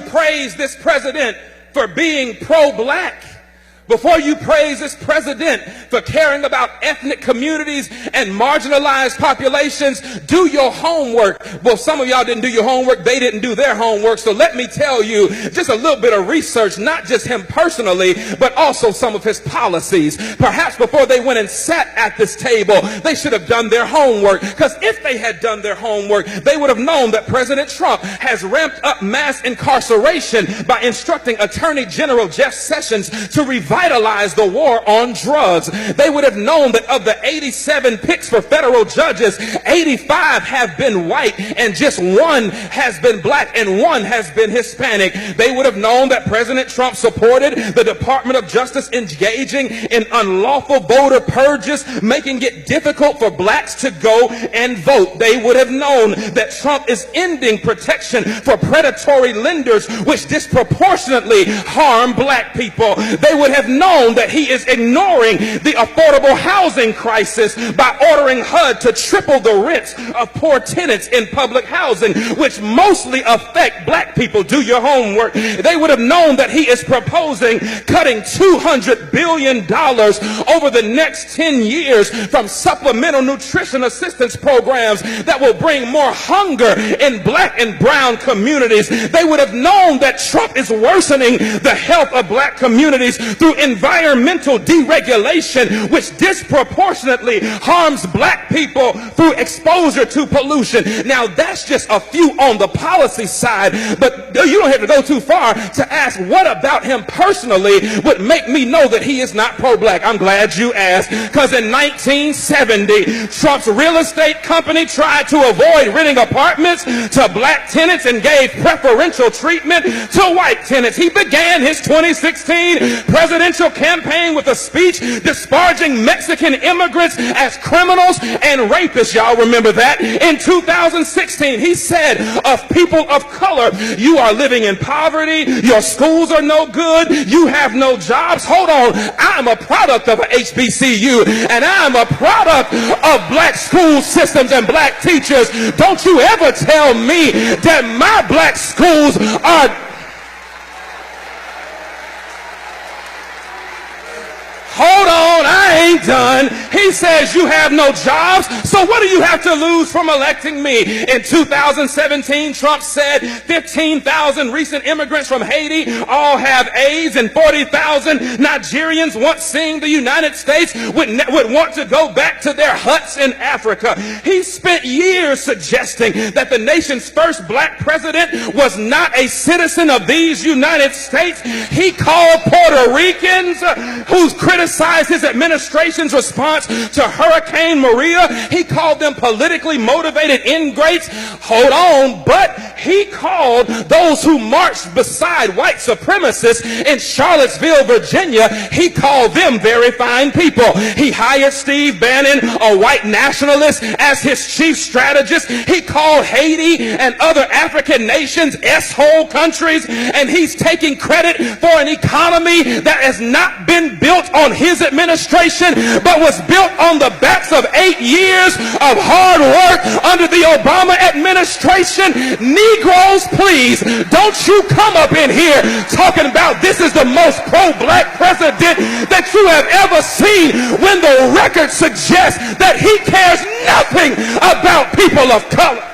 praise this president for being pro-black, before you praise this president for caring about ethnic communities and marginalized populations, do your homework. Well, some of y'all didn't do your homework. They didn't do their homework. So let me tell you just a little bit of research, not just him personally, but also some of his policies. Perhaps before they went and sat at this table, they should have done their homework. Because if they had done their homework, they would have known that President Trump has ramped up mass incarceration by instructing Attorney General Jeff Sessions to revitalize the war on drugs. They would have known that of the 87 picks for federal judges, 85 have been white and just one has been black and one has been Hispanic. They would have known that President Trump supported the Department of Justice engaging in unlawful voter purges, making it difficult for blacks to go and vote. They would have known that Trump is ending protection for predatory lenders, which disproportionately harm black people. They would have known that he is ignoring the affordable housing crisis by ordering HUD to triple the rents of poor tenants in public housing, which mostly affect black people. Do your homework. They would have known that he is proposing cutting $200 billion over the next 10 years from supplemental nutrition assistance programs that will bring more hunger in black and brown communities. They would have known that Trump is worsening the health of black communities through environmental deregulation, which disproportionately harms black people through exposure to pollution. Now, that's just a few on the policy side, but you don't have to go too far to ask what about him personally would make me know that he is not pro-black. I'm glad you asked, because in 1970, Trump's real estate company tried to avoid renting apartments to black tenants and gave preferential treatment to white tenants. He began his 2016 presidential campaign with a speech disparaging Mexican immigrants as criminals and rapists. Y'all remember that? In 2016, he said of people of color, you are living in poverty, your schools are no good, you have no jobs. Hold on, I'm a product of a HBCU, and I'm a product of black school systems and black teachers. Don't you ever tell me that my black schools are... Hold on, I ain't done. He says you have no jobs, so what do you have to lose from electing me? In 2017, Trump said 15,000 recent immigrants from Haiti all have AIDS, and 40,000 Nigerians once seeing the United States would want to go back to their huts in Africa. He spent years suggesting that the nation's first black president was not a citizen of these United States. He called Puerto Ricans who's criticized his administration's response to Hurricane Maria. He called them politically motivated ingrates. Hold on, but he called those who marched beside white supremacists in Charlottesville, Virginia, he called them very fine people. He hired Steve Bannon, a white nationalist, as his chief strategist. He called Haiti and other African nations S-hole countries, and he's taking credit for an economy that has not been built on his administration, but was built on the backs of 8 years of hard work under the Obama administration. Negroes, please, don't you come up in here talking about this is the most pro-black president that you have ever seen, when the record suggests that he cares nothing about people of color.